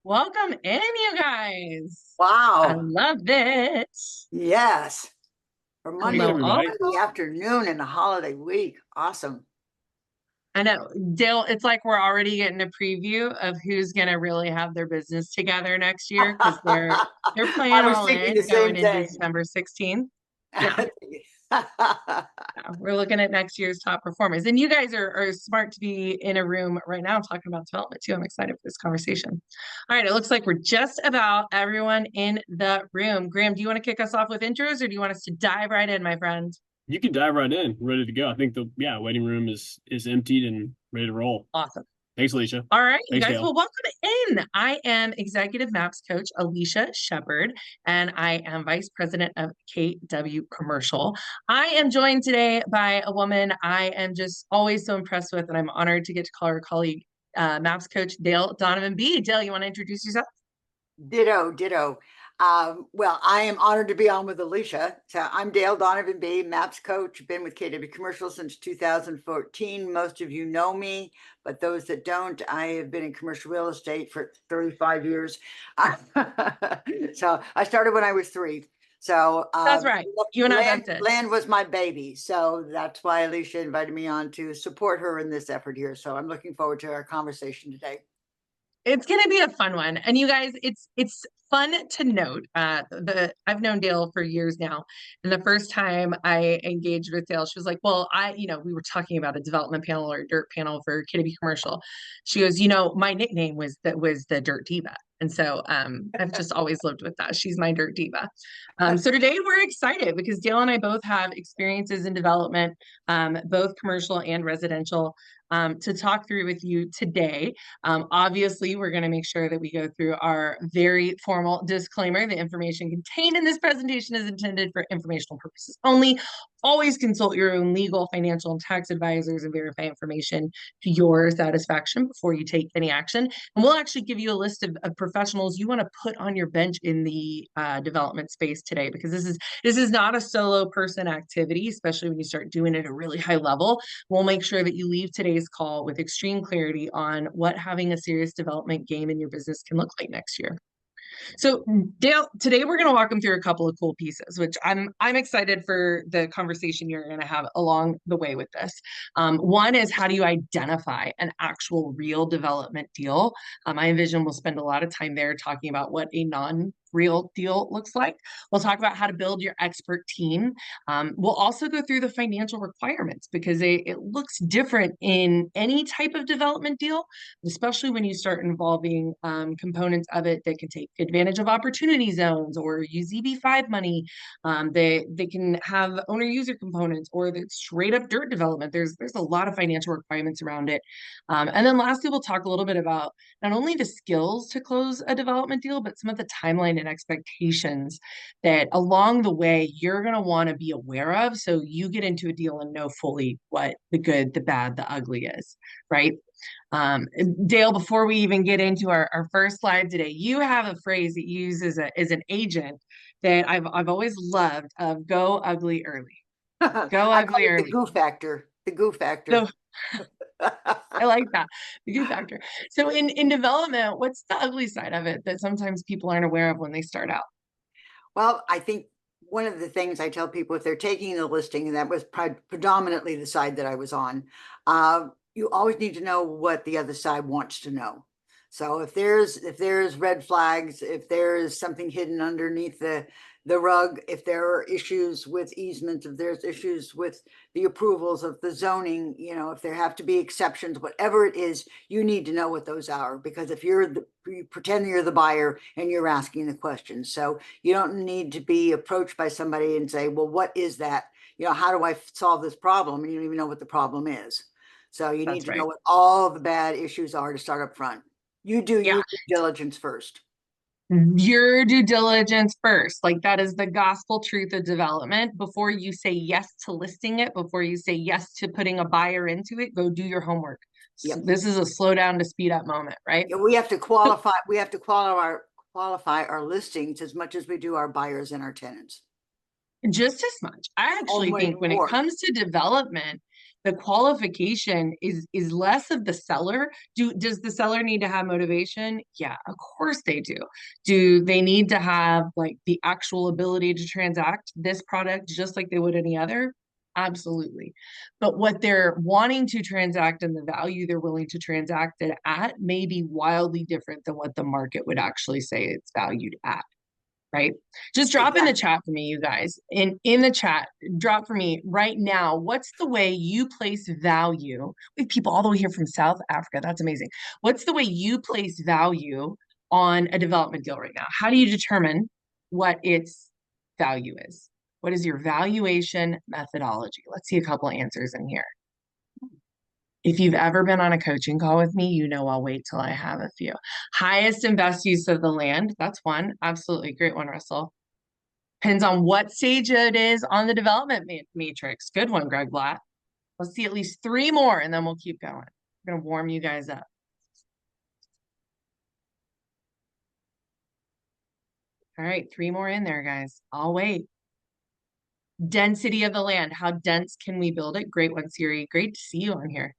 Welcome in, you guys. I Wow. love it. Yes. For Thanks, Monday, Hello, all. everybody. Friday afternoon in the holiday week. Awesome. I know, Dale, it's like we're already getting a preview of who's gonna really have their business together next year because they're playing I was all thinking the in going same into thing. December 16th. Yeah. Yeah, we're looking at next year's top performers. And you guys are smart to be in a room right now talking about development too. I'm excited for this conversation. All right, it looks like we're just about everyone in the room. Graham, do you want to kick us off with intros or do you want us to dive right in, my friend? You can dive right in, ready to go. I think the waiting room is emptied and ready to roll. Awesome. Thanks, Alicia. All right, you Thanks, guys. Dale. Well, welcome in. I am Executive Maps Coach Alicia Shepard, and I am Vice President of KW Commercial. I am joined today by a woman I am just always so impressed with, and I'm honored to get to call her colleague, Maps Coach Dale Donovan B. Dale, you want to introduce yourself? Ditto, ditto. Well, I am honored to be on with Alicia. So I'm Dale Donovan B, Maps Coach, been with KW Commercial since 2014. Most of you know me, but those that don't, I have been in commercial real estate for 35 years. So I started when I was three. So That's right. You and I land, both did. land was my baby. So that's why Alicia invited me on to support her in this effort here. So I'm looking forward to our conversation today. It's gonna be a fun one. And you guys, it's fun to note. The I've known Dale for years now. And the first time I engaged with Dale, she was like, well, we were talking about a development panel or a dirt panel for Kiddy Commercial. She goes, my nickname was the Dirt Diva. And so I've just always lived with that. She's my Dirt Diva. So today we're excited because Dale and I both have experiences in development, both commercial and residential, to talk through with you today. Obviously, we're going to make sure that we go through our very formal disclaimer. The information contained in this presentation is intended for informational purposes only. Always consult your own legal, financial, and tax advisors and verify information to your satisfaction before you take any action. And we'll actually give you a list of professionals you want to put on your bench in the development space today, because this is not a solo person activity, especially when you start doing it at a really high level. We'll make sure that you leave today's call with extreme clarity on what having a serious development game in your business can look like next year. So Dale, today we're going to walk them through a couple of cool pieces, which I'm excited for the conversation you're going to have along the way with this. One is, how do you identify an actual real development deal? I envision we'll spend a lot of time there talking about what a non-real deal looks like. We'll talk about how to build your expert team. We'll also go through the financial requirements, because it looks different in any type of development deal, especially when you start involving components of it that can take advantage of opportunity zones or use EB5 money. They can have owner user components or the straight up dirt development. There's a lot of financial requirements around it. And then lastly, we'll talk a little bit about not only the skills to close a development deal, but some of the timeline and expectations that along the way you're going to want to be aware of, so you get into a deal and know fully what the good, the bad, the ugly is, right? Um, Dale, before we even get into our first slide today, you have a phrase that you use as an agent that I've always loved, of go ugly early. Go I call ugly it the early. goo factor. The goo factor. So I like that. The good factor. So in development, what's the ugly side of it that sometimes people aren't aware of when they start out? Well, I think one of the things I tell people, if they're taking the listing, and that was predominantly the side that I was on, you always need to know what the other side wants to know. So if there's red flags, if there's something hidden underneath the rug, if there are issues with easements, if there's issues with the approvals of the zoning, if there have to be exceptions, whatever it is, you need to know what those are, because if you pretend you're the buyer and you're asking the questions. So you don't need to be approached by somebody and say, well, what is that? How do I solve this problem? And you don't even know what the problem is. So you need That's to know right. what all the bad issues are to start up front. You do Yeah. your due diligence first. Your due diligence first. Like, that is the gospel truth of development. Before you say yes to listing it, before you say yes to putting a buyer into it, go do your homework. So Yep. this is a slow down to speed up moment, right? Yeah, we have to qualify. We have to qualify our listings as much as we do our buyers and our tenants. Just as much. I Oh, actually way think when it more. comes to development, The qualification is less of the seller. Does the seller need to have motivation? Yeah, of course they do. Do they need to have like the actual ability to transact this product just like they would any other? Absolutely. But what they're wanting to transact and the value they're willing to transact it at may be wildly different than what the market would actually say it's valued at. Right? Just drop in the Exactly. chat for me, you guys. In the chat, drop for me right now. What's the way you place value? We have people all the way here from South Africa. That's amazing. What's the way you place value on a development deal right now? How do you determine what its value is? What is your valuation methodology? Let's see a couple of answers in here. If you've ever been on a coaching call with me, you know I'll wait till I have a few. Highest and best use of the land. That's one. Absolutely. Great one, Russell. Depends on what stage it is on the development matrix. Good one, Greg Blatt. Let's see at least 3 more and then we'll keep going. I'm going to warm you guys up. All right, 3 more in there, guys. I'll wait. Density of the land. How dense can we build it? Great one, Siri. Great to see you on here.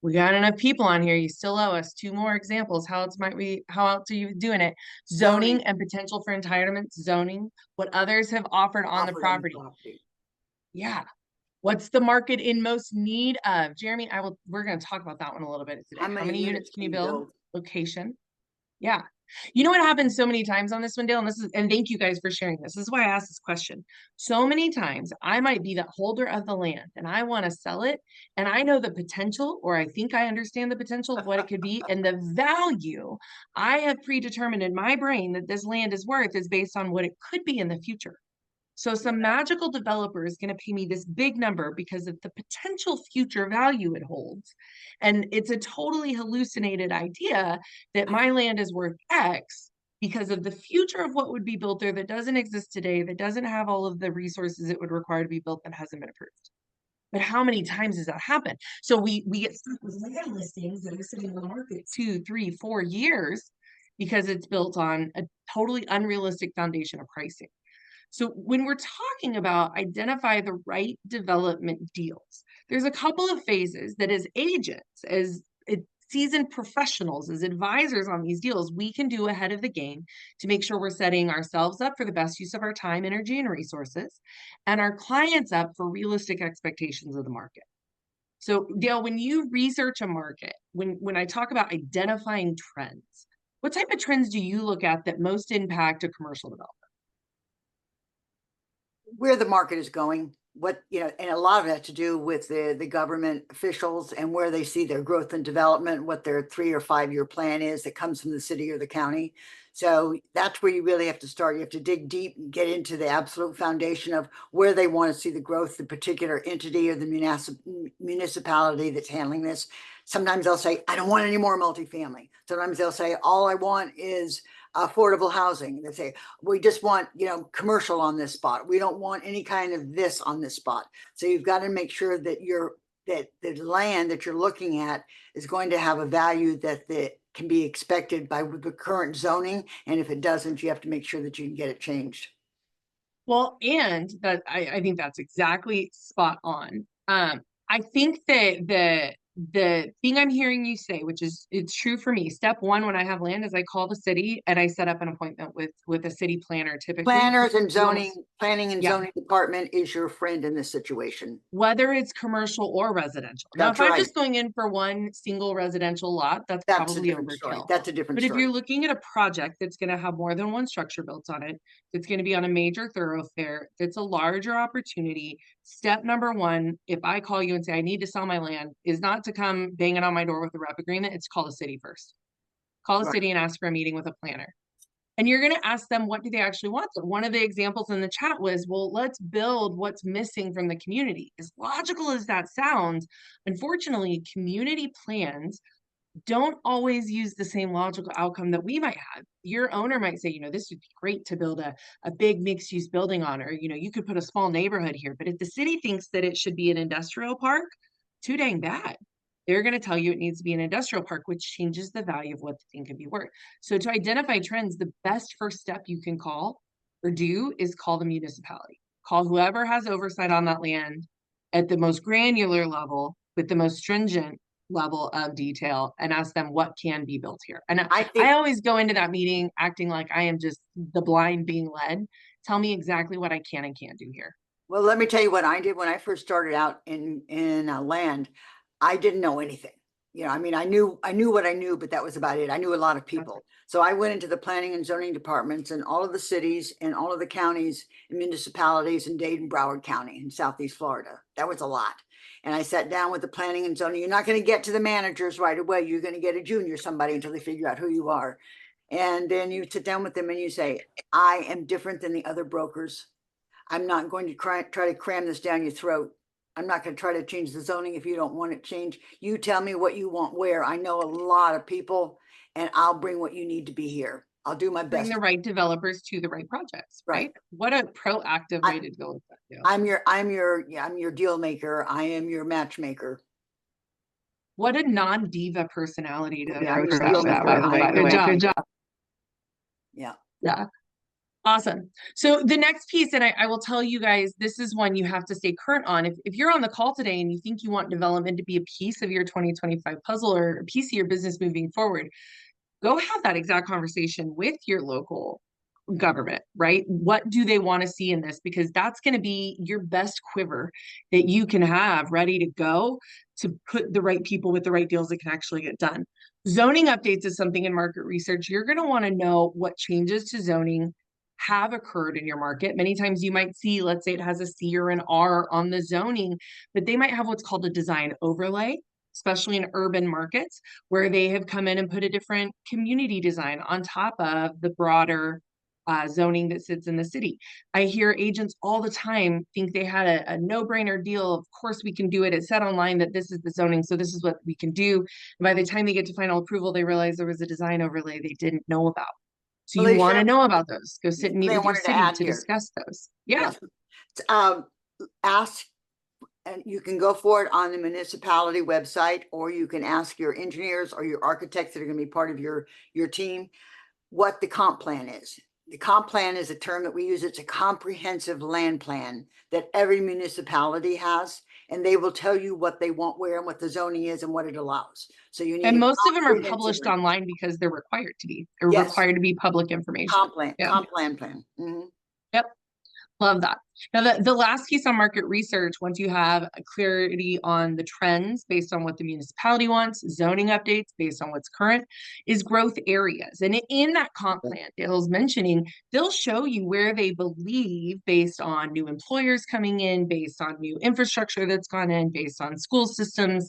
We got enough people on here. You still owe us 2 more examples. How else are you doing it? Zoning and potential for entitlements, zoning, what others have offered on the property. Yeah. What's the market in most need of? Jeremy, we're going to talk about that one a little bit today. How many units can you build? Location. Yeah. You know what happens so many times on this one, Dale? And thank you guys for sharing this. This is why I asked this question. So many times I might be the holder of the land and I want to sell it. And I know the potential, or I think I understand the potential of what it could be. And the value I have predetermined in my brain that this land is worth is based on what it could be in the future. So some magical developer is going to pay me this big number because of the potential future value it holds. And it's a totally hallucinated idea that my land is worth X because of the future of what would be built there that doesn't exist today, that doesn't have all of the resources it would require to be built that hasn't been approved. But how many times does that happen? So we get stuck with land listings that are sitting on the market 2, 3, 4 years because it's built on a totally unrealistic foundation of pricing. So when we're talking about identify the right development deals, there's a couple of phases that as agents, as seasoned professionals, as advisors on these deals, we can do ahead of the game to make sure we're setting ourselves up for the best use of our time, energy, and resources, and our clients up for realistic expectations of the market. So Dale, when you research a market, when I talk about identifying trends, what type of trends do you look at that most impact a commercial development? Where the market is going, and a lot of it has to do with the government officials and where they see their growth and development, what their 3 or 5 year plan is that comes from the city or the county. So that's where you really have to start. You have to dig deep and get into the absolute foundation of where they want to see the growth, the particular entity or the municipality that's handling this. Sometimes they'll say, I don't want any more multifamily. Sometimes they'll say, all I want is affordable housing. They say, we just want, commercial on this spot. We don't want any kind of this on this spot. So you've got to make sure that that the land that you're looking at is going to have a value that can be expected by the current zoning. And if it doesn't, you have to make sure that you can get it changed. Well, and that I think that's exactly spot on. I think that the thing I'm hearing you say, which is it's true for me. Step 1 when I have land is I call the city and I set up an appointment with a city planner. Typically, planning and zoning department is your friend in this situation, whether it's commercial or residential. Now, if I'm just going in for one single residential lot, that's probably overkill. That's a different story. But if you're looking at a project that's going to have more than one structure built on it, that's going to be on a major thoroughfare, that's a larger opportunity, step number 1, if I call you and say I need to sell my land, is not to come banging on my door with a rep agreement. It's call the city first. Call the city and ask for a meeting with a planner. And you're going to ask them, what do they actually want? So one of the examples in the chat was, well, let's build what's missing from the community. As logical as that sounds, unfortunately, community plans don't always use the same logical outcome that we might have. Your owner might say, this would be great to build a big mixed use building on, or, you could put a small neighborhood here. But if the city thinks that it should be an industrial park, too dang bad. They're going to tell you it needs to be an industrial park, which changes the value of what the thing could be worth. So to identify trends, the best first step you can call or do is call the municipality. Call whoever has oversight on that land at the most granular level with the most stringent level of detail and ask them what can be built here. And I I think, always go into that meeting acting like I am just the blind being led. Tell me exactly what I can and can't do here. well, let me tell you what I did when I first started out in land. I didn't know anything. You know, I mean, I knew what I knew, but that was about it. I knew a lot of people. So I went into the planning and zoning departments in all of the cities and all of the counties and municipalities in Dade and Broward County in Southeast Florida. That was a lot. And I sat down with the planning and zoning. You're not going to get to the managers right away. You're going to get a junior somebody until they figure out who you are. And then you sit down with them and you say, I am different than the other brokers. I'm not going to try to cram this down your throat. I'm not going to try to change the zoning if you don't want it changed. You tell me what you want where. I know a lot of people and I'll bring what you need to be here. I'll do my Bring best. the right developers to the right projects, right? What a proactive way to go with that. Yeah. I'm your deal maker. I am your matchmaker. What a non-diva personality to Yeah, I'm approach your that deal with, maker. by the way. Good job. Good job. Yeah. Yeah. Awesome. So the next piece, and I will tell you guys, this is one you have to stay current on. If you're on the call today and you think you want development to be a piece of your 2025 puzzle or a piece of your business moving forward, go have that exact conversation with your local government, right? What do they want to see in this? Because that's going to be your best quiver that you can have ready to go to put the right people with the right deals that can actually get done. Zoning updates is something in market research. You're going to want to know what changes to zoning have occurred in your market. Many times you might see, let's say it has a C or an R on the zoning, but they might have what's called a design overlay, especially in urban markets, where they have come in and put a different community design on top of the broader zoning that sits in the city. I hear agents all the time think they had a no-brainer deal. Of course we can do it. It said online that this is the zoning, so this is what we can do. And by the time they get to final approval, they realize there was a design overlay they didn't know about. So you want to Alicia, know about those. Go sit and meet I with your wanted to city add to here. discuss those. Yeah. Yes. Ask, and you can go for it on the municipality website, or you can ask your engineers or your architects that are going to be part of your team what the comp plan is. The comp plan is a term that we use. It's a comprehensive land plan that every municipality has, and they will tell you what they want where and what the zoning is and what it allows. So you need And a most of them are comprehensive published land. online because they're required to be. They're Yes. required to be public information. Comp plan, Yeah. comp plan. Mhm. Yep. Love that. Now, the last piece on market research, once you have a clarity on the trends based on what the municipality wants, zoning updates based on what's current, is growth areas. And in that comp plan Dale's mentioning, they'll show you where they believe, based on new employers coming in, based on new infrastructure that's gone in, based on school systems,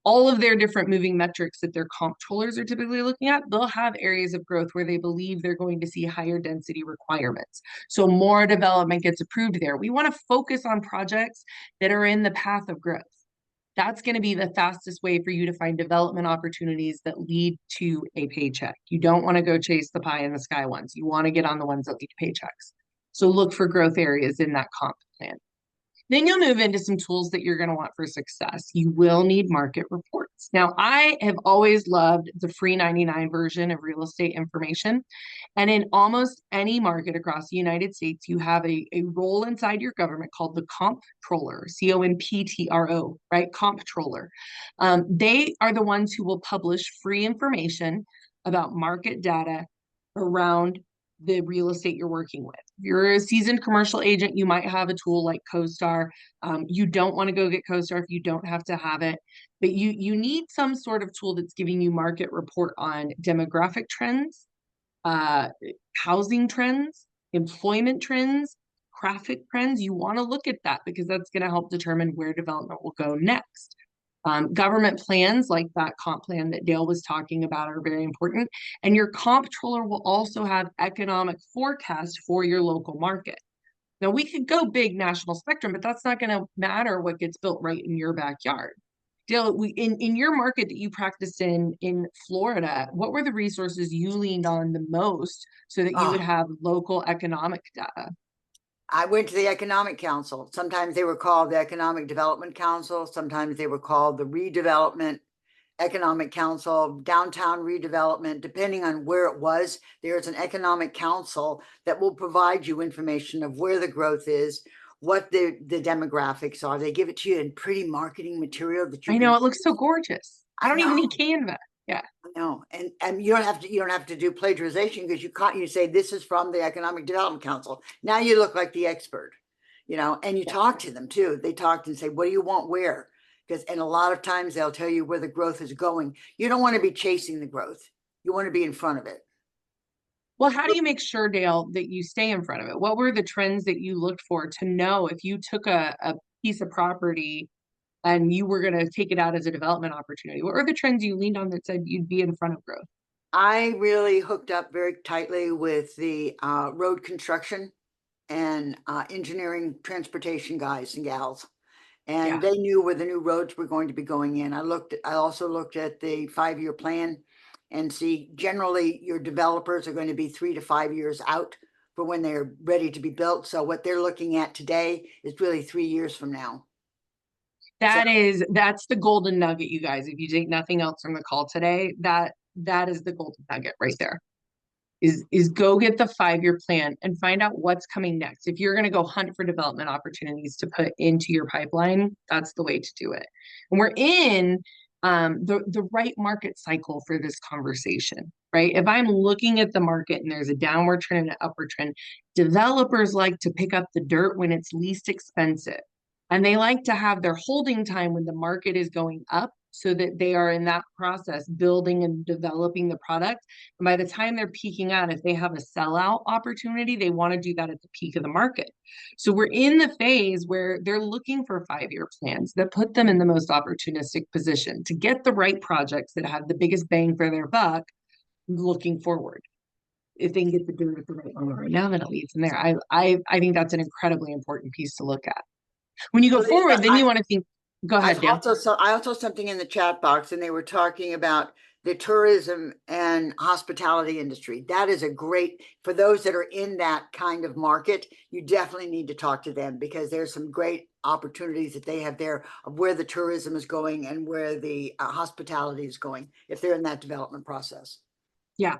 all of their different moving metrics that their comptrollers are typically looking at, they'll have areas of growth where they believe they're going to see higher density requirements. So more development gets approved there. We want to focus on projects that are in the path of growth. That's going to be the fastest way for you to find development opportunities that lead to a paycheck. You don't want to go chase the pie in the sky ones. You want to get on the ones that lead to paychecks. So look for growth areas in that comp plan. Then you'll move into some tools that you're going to want for success. You will need market reports. Now, I have always loved the free 99 version of real estate information. And in almost any market across the United States, you have a role inside your government called the comptroller, COMPTRO, right? Comptroller. They are the ones who will publish free information about market data around the real estate you're working with. If you're a seasoned commercial agent, you might have a tool like CoStar. You don't want to go get CoStar if you don't have to have it, but you need some sort of tool that's giving you market report on demographic trends, housing trends, employment trends, traffic trends. You want to look at that because that's going to help determine where development will go next. Government plans like that comp plan that Dale was talking about are very important. And your comptroller will also have economic forecast for your local market. Now, we could go big national spectrum, but that's not going to matter what gets built right in your backyard. Dale, in your market that you practiced in Florida, what were the resources you leaned on the most so that you would have local economic data? I went to the Economic Council. Sometimes they were called the Economic Development Council. Sometimes they were called the Redevelopment Economic Council, Downtown Redevelopment, depending on where it was. There's an Economic Council that will provide you information of where the growth is, what the demographics are. They give it to you in pretty marketing material that you I can. know it looks so gorgeous. I I don't even know. need Canva. Yeah. No, and you don't have to do plagiarization because you say this is from the Economic Development Council. Now you look like the expert, and you Yeah. talk to them too. They talk and say, what do you want where? And a lot of times they'll tell you where the growth is going. You don't want to be chasing the growth. You want to be in front of it. Well, how do you make sure, Dale, that you stay in front of it? What were the trends that you looked for to know if you took a piece of property and you were going to take it out as a development opportunity? What were the trends you leaned on that said you'd be in front of growth? I really hooked up very tightly with the road construction and engineering transportation guys and gals. And Yeah. they knew where the new roads were going to be going in. I also looked at the 5-year plan and see generally your developers are going to be 3 to 5 years out for when they're ready to be built. So what they're looking at today is really 3 years from now. So That's the golden nugget, you guys. If you take nothing else from the call today, that is the golden nugget right there. Is go get the 5-year plan and find out what's coming next. If you're going to go hunt for development opportunities to put into your pipeline, that's the way to do it. And we're in the right market cycle for this conversation, right? If I'm looking at the market and there's a downward trend and an upward trend, developers like to pick up the dirt when it's least expensive. And they like to have their holding time when the market is going up so that they are in that process building and developing the product. And by the time they're peaking out, if they have a sellout opportunity, they want to do that at the peak of the market. So we're in the phase where they're looking for 5-year plans that put them in the most opportunistic position to get the right projects that have the biggest bang for their buck looking forward. If they can get the dirt at the right owner. Now that it leads in there, I think that's an incredibly important piece to look at. When you go Lisa, forward, then you want to think, go ahead, Dale. I saw something in the chat box and they were talking about the tourism and hospitality industry. That is a great, for those that are in that kind of market, you definitely need to talk to them because there's some great opportunities that they have there of where the tourism is going and where the hospitality is going if they're in that development process. Yeah,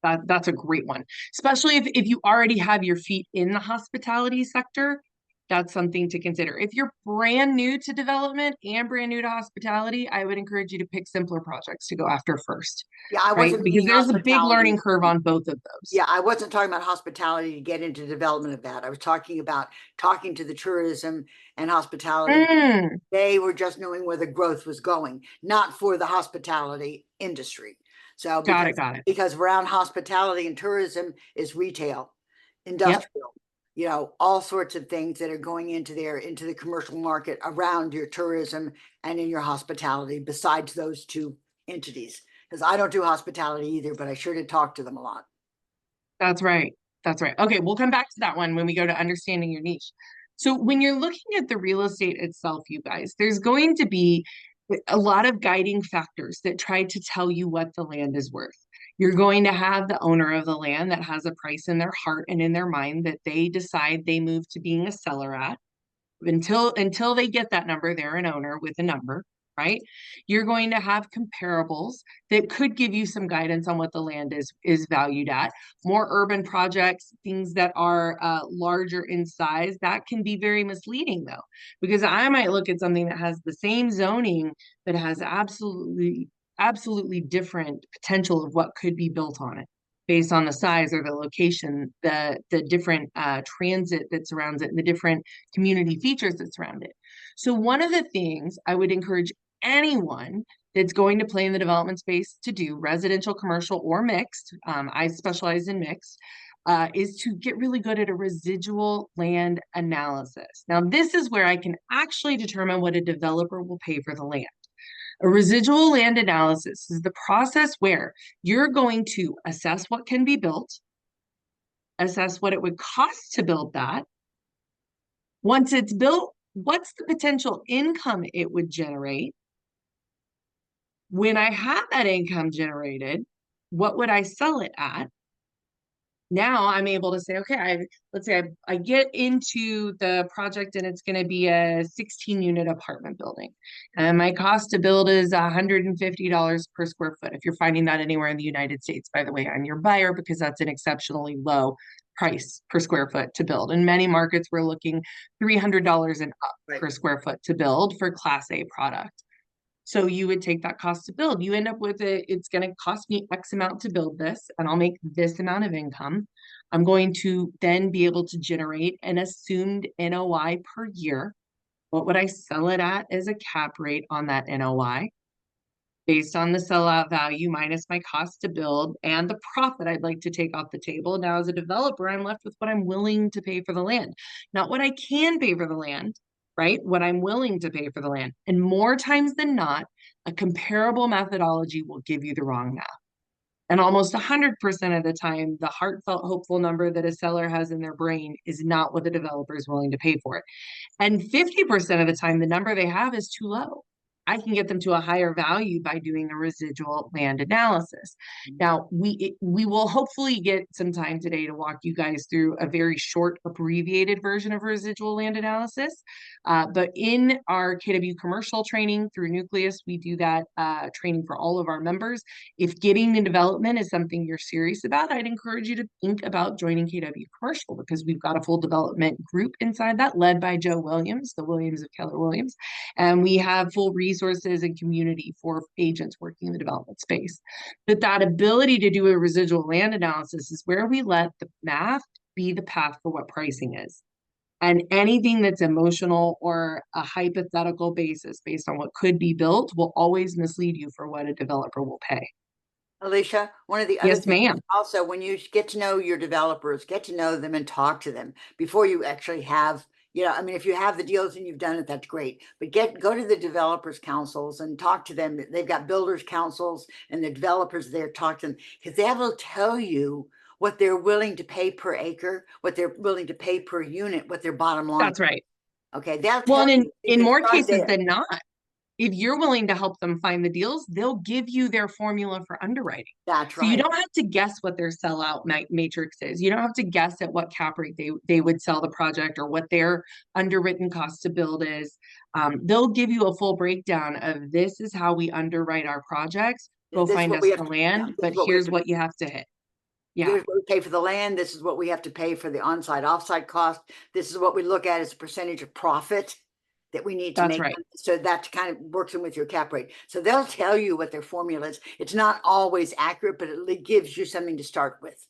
that's a great one, especially if you already have your feet in the hospitality sector. That's something to consider. If you're brand new to development and brand new to hospitality, I would encourage you to pick simpler projects to go after first, Yeah, I right? wasn't Because meaning there's a big learning hospitality. curve on both of those. Yeah, I wasn't talking about hospitality to get into development of that. I was talking about talking to the tourism and hospitality. Mm, They were just knowing where the growth was going, not for the hospitality industry. So got it, got it. because around hospitality and tourism is retail, Yep, industrial, all sorts of things that are going into the commercial market around your tourism and in your hospitality, besides those two entities. Because I don't do hospitality either, but I sure did talk to them a lot. that's right. That's right. Okay, we'll come back to that one when we go to understanding your niche. So when you're looking at the real estate itself, you guys, there's going to be a lot of guiding factors that try to tell you what the land is worth. You're going to have the owner of the land that has a price in their heart and in their mind that they decide they move to being a seller at. Until they get that number, they're an owner with a number, right? You're going to have comparables that could give you some guidance on what the land is valued at. More urban projects, things that are larger in size, that can be very misleading though, because I might look at something that has the same zoning but has absolutely different potential of what could be built on it based on the size or the location, the different transit that surrounds it, and the different community features that surround it. So one of the things I would encourage anyone that's going to play in the development space to do, residential, commercial, or mixed, I specialize in mixed, is to get really good at a residual land analysis. Now, this is where I can actually determine what a developer will pay for the land. A residual land analysis is the process where you're going to assess what can be built, assess what it would cost to build that. Once it's built, what's the potential income it would generate? When I have that income generated, what would I sell it at? Now I'm able to say, okay, let's say I get into the project and it's going to be a 16-unit apartment building. And my cost to build is $150 per square foot. If you're finding that anywhere in the United States, by the way, I'm your buyer because that's an exceptionally low price per square foot to build. In many markets, we're looking $300 and up Right. per square foot to build for Class A product. So you would take that cost to build. You end up with it's going to cost me X amount to build this, and I'll make this amount of income. I'm going to then be able to generate an assumed NOI per year. What would I sell it at as a cap rate on that NOI? Based on the sellout value minus my cost to build and the profit I'd like to take off the table. Now, as a developer, I'm left with what I'm willing to pay for the land, not what I can pay for the land, right? What I'm willing to pay for the land. And more times than not, a comparable methodology will give you the wrong math. And almost 100% of the time, the heartfelt, hopeful number that a seller has in their brain is not what the developer is willing to pay for it. And 50% of the time, the number they have is too low. I can get them to a higher value by doing a residual land analysis. Now, we will hopefully get some time today to walk you guys through a very short, abbreviated version of residual land analysis. But in our KW commercial training through Nucleus, we do that training for all of our members. If getting the development is something you're serious about, I'd encourage you to think about joining KW commercial, because we've got a full development group inside that led by Joe Williams, the Williams of Keller Williams. And we have full resources and community for agents working in the development space. But that ability to do a residual land analysis is where we let the math be the path for what pricing is. And anything that's emotional or a hypothetical basis based on what could be built will always mislead you for what a developer will pay. Alicia, one of the other Yes, things ma'am. also, when you get to know your developers, get to know them and talk to them before you actually have, I mean, if you have the deals and you've done it, that's great. But go to the developers councils and talk to them. They've got builders councils and the developers there, talk to them, because they will tell you what they're willing to pay per acre, what they're willing to pay per unit, what their bottom line. That's right. Okay, they'll Well, tell and you. in more Start cases there. than not, if you're willing to help them find the deals, they'll give you their formula for underwriting. That's So you right. don't have to guess what their sellout matrix is. You don't have to guess at what cap rate they would sell the project or what their underwritten cost to build is. They'll give you a full breakdown of this is how we underwrite our projects. Go This is find what us we have the to, land, this but is what we have here's to, what you have to hit. Yeah, here's what we pay for the land. This is what we have to pay for the on-site, off-site cost. This is what we look at as a percentage of profit that we need to that's make. right. So that kind of works in with your cap rate. So they'll tell you what their formula is. It's not always accurate, but it gives you something to start with.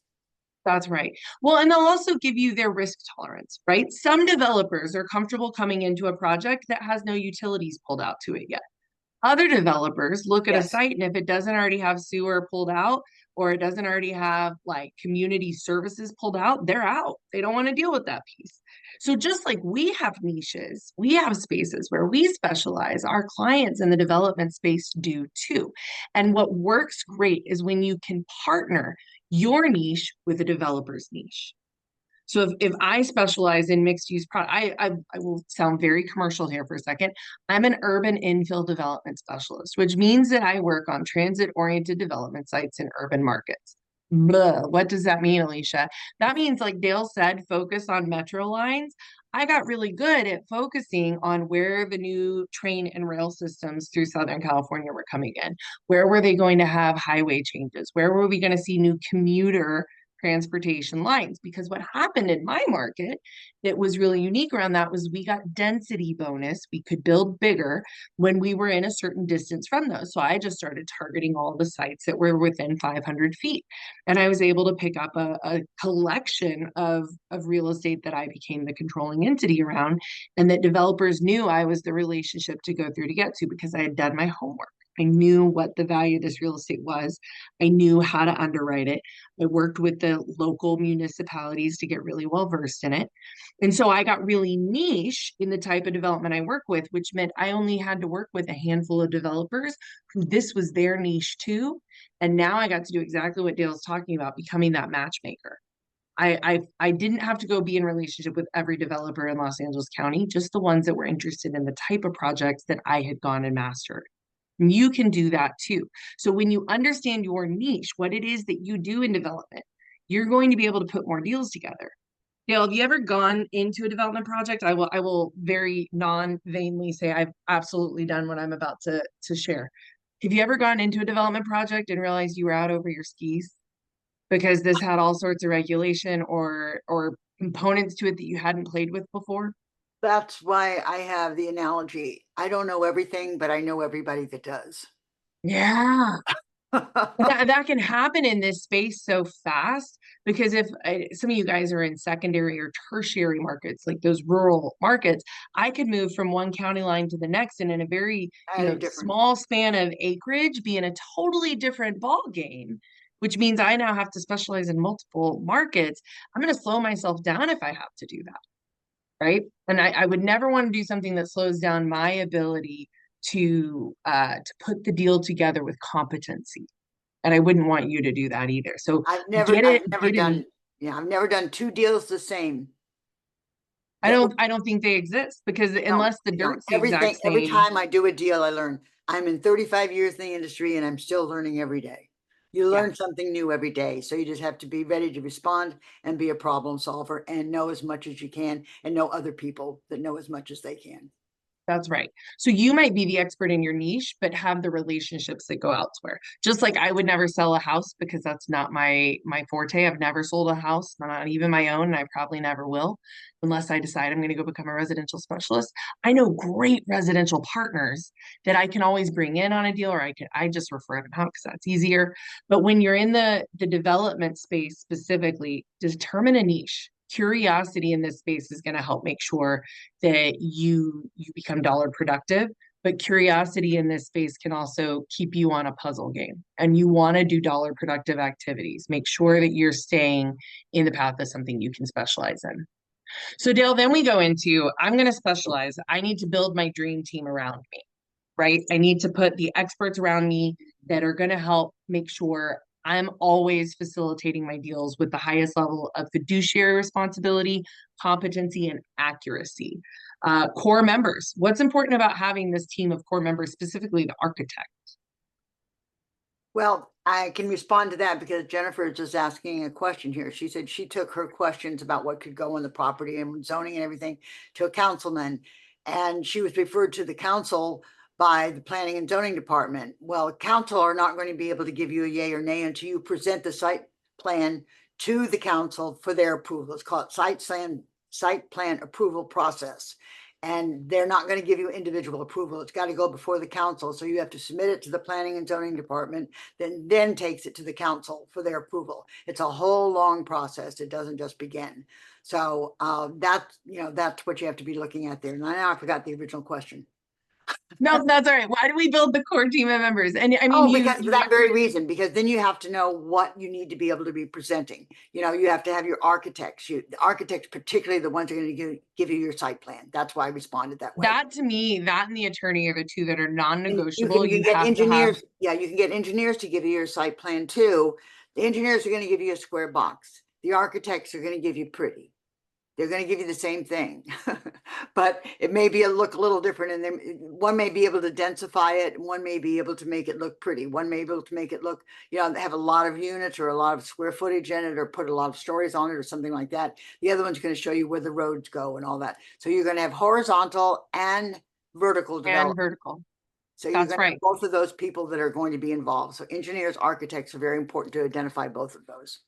That's right. Well, and they'll also give you their risk tolerance, right? Some developers are comfortable coming into a project that has no utilities pulled out to it yet. Other developers look at a Yes. site, and if it doesn't already have sewer pulled out or it doesn't already have like community services pulled out, they're out. They don't want to deal with that piece. So just like we have niches, we have spaces where we specialize, our clients in the development space do too. And what works great is when you can partner your niche with a developer's niche. So if I specialize in mixed use product, I will sound very commercial here for a second. I'm an urban infill development specialist, which means that I work on transit oriented development sites in urban markets. Blah. What does that mean, Alicia? That means, like Dale said, focus on metro lines. I got really good at focusing on where the new train and rail systems through Southern California were coming in. Where were they going to have highway changes? Where were we going to see new commuter transportation lines? Because what happened in my market that was really unique around that was we got density bonus. We could build bigger when we were in a certain distance from those. So I just started targeting all the sites that were within 500 feet. And I was able to pick up a collection of real estate that I became the controlling entity around, and that developers knew I was the relationship to go through to get to because I had done my homework. I knew what the value of this real estate was. I knew how to underwrite it. I worked with the local municipalities to get really well versed in it. And so I got really niche in the type of development I work with, which meant I only had to work with a handful of developers who this was their niche too. And now I got to do exactly what Dale's talking about, becoming that matchmaker. I didn't have to go be in relationship with every developer in Los Angeles County, just the ones that were interested in the type of projects that I had gone and mastered. You can do that too. So when you understand your niche, what it is that you do in development, you're going to be able to put more deals together. Dale, have you ever gone into a development project? I will very non-vainly say I've absolutely done what I'm about to share. Have you ever gone into a development project and realized you were out over your skis? because this had all sorts of regulation or components to it that you hadn't played with before? That's why I have the analogy. I don't know everything, but I know everybody that does. Yeah. That can happen in this space so fast because if some of you guys are in secondary or tertiary markets, like those rural markets, I could move from one county line to the next and in a very, Highly different. small span of acreage be in a totally different ball game, which means I now have to specialize in multiple markets. I'm going to slow myself down if I have to do that, right? And I would never want to do something that slows down my ability to put the deal together with competency, and I wouldn't want you to do that either. So I've never get in. done, yeah, I've never done two deals the same. That I don't think they exist because No, unless the you know, dirt's the exact every same, time I do a deal, I learn. I'm in 35 years in the industry and I'm still learning every day. You yeah, learn something new every day. So you just have to be ready to respond and be a problem solver and know as much as you can and know other people that know as much as they can. that's right. So you might be the expert in your niche, but have the relationships that go elsewhere. Just like I would never sell a house because that's not my forte. I've never sold a house, not even my own, and I probably never will unless I decide I'm going to go become a residential specialist. I know great residential partners that I can always bring in on a deal, or I just refer them out because that's easier. But when you're in the development space specifically, determine a niche. Curiosity in this space is going to help make sure that you become dollar productive, but curiosity in this space can also keep you on a puzzle game, and you want to do dollar productive activities. Make sure that you're staying in the path of something you can specialize in. So Dale, then we go into, I'm going to specialize. I need to build my dream team around me, right? I need to put the experts around me that are going to help make sure I'm always facilitating my deals with the highest level of fiduciary responsibility, competency, and accuracy. Core members. What's important about having this team of core members, specifically the architect? Well, I can respond to that because Jennifer is just asking a question here. She said she took her questions about what could go on the property and zoning and everything to a councilman, and she was referred to the council by the planning and zoning department. Well, council are not going to be able to give you a yay or nay until you present the site plan to the council for their approval. It's called site plan approval process. And they're not going to give you individual approval. It's got to go before the council. So you have to submit it to the planning and zoning department, then takes it to the council for their approval. It's a whole long process. It doesn't just begin. So that's what you have to be looking at there. And I forgot the original question. No, that's all right. Why do we build the core team of members? And I mean, Oh, you because for you that very reason, because then you have to know what you need to be able to be presenting. You have to have your architects. The architects, particularly the ones that are going to give you your site plan. That's why I responded that way. that to me, that and the attorney are the two that are And non-negotiable. you can You get have to have. engineers. Yeah, you can get engineers to give you your site plan too. The engineers are going to give you a square box. The architects are going to give you pretty. They're going to give you the same thing, but it may look a little different. And then one may be able to densify it. One may be able to make it look pretty. One may be able to make it look, have a lot of units or a lot of square footage in it or put a lot of stories on it or something like that. The other one's going to show you where the roads go and all that. So you're going to have horizontal and vertical And development. vertical. So you're That's going to right. have both of those people that are going to be involved. So engineers, architects are very important to identify both of those.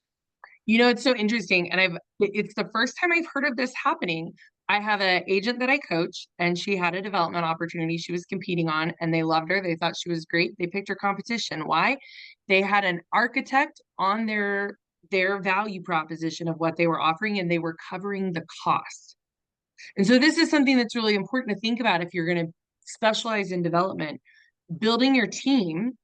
It's so interesting. And it's the first time I've heard of this happening. I have an agent that I coach, and she had a development opportunity she was competing on, and they loved her. They thought she was great. They picked her competition. Why? They had an architect on their value proposition of what they were offering, and they were covering the cost. And so this is something that's really important to think about if you're going to specialize in development. Building your team,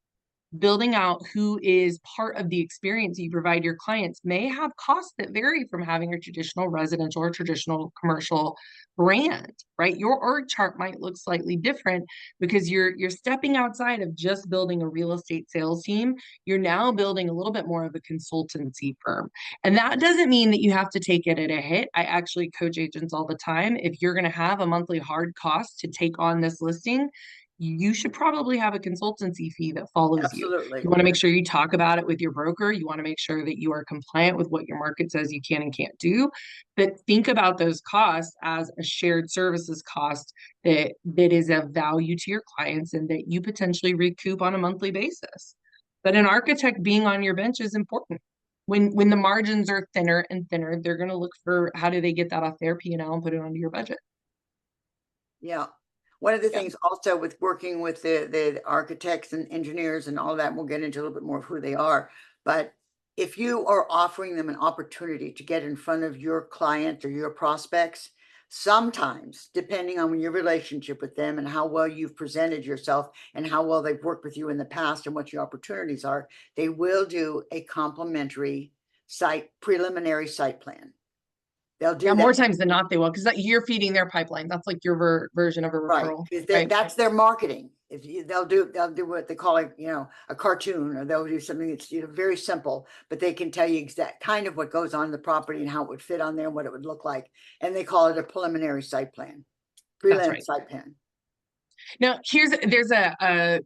building out who is part of the experience you provide your clients may have costs that vary from having a traditional residential or traditional commercial brand, right? Your org chart might look slightly different because you're stepping outside of just building a real estate sales team. You're now building a little bit more of a consultancy firm. And that doesn't mean that you have to take it at a hit. I actually coach agents all the time. If you're going to have a monthly hard cost to take on this listing, you should probably have a consultancy fee that follows you. Absolutely. You want to make sure you talk about it with your broker. You want to make sure that you are compliant with what your market says you can and can't do. But think about those costs as a shared services cost that is of value to your clients and that you potentially recoup on a monthly basis. But an architect being on your bench is important. When the margins are thinner and thinner, they're going to look for how do they get that off their P&L and put it onto your budget. Yeah. One of the Yeah. things also with working with the architects and engineers and all that, we'll get into a little bit more of who they are. But if you are offering them an opportunity to get in front of your client or your prospects, sometimes, depending on your relationship with them and how well you've presented yourself and how well they've worked with you in the past and what your opportunities are, they will do a complimentary preliminary site plan. They'll Yeah, do more that. times than not they will, because you're feeding their pipeline. That's like your version of a Right, referral, because right? that's their marketing. If you, they'll do what they call a cartoon, or they'll do something that's very simple, but they can tell you exact kind of what goes on the property and how it would fit on there and what it would look like, and they call it a preliminary site plan, That's prelim right. site plan. Now, there's a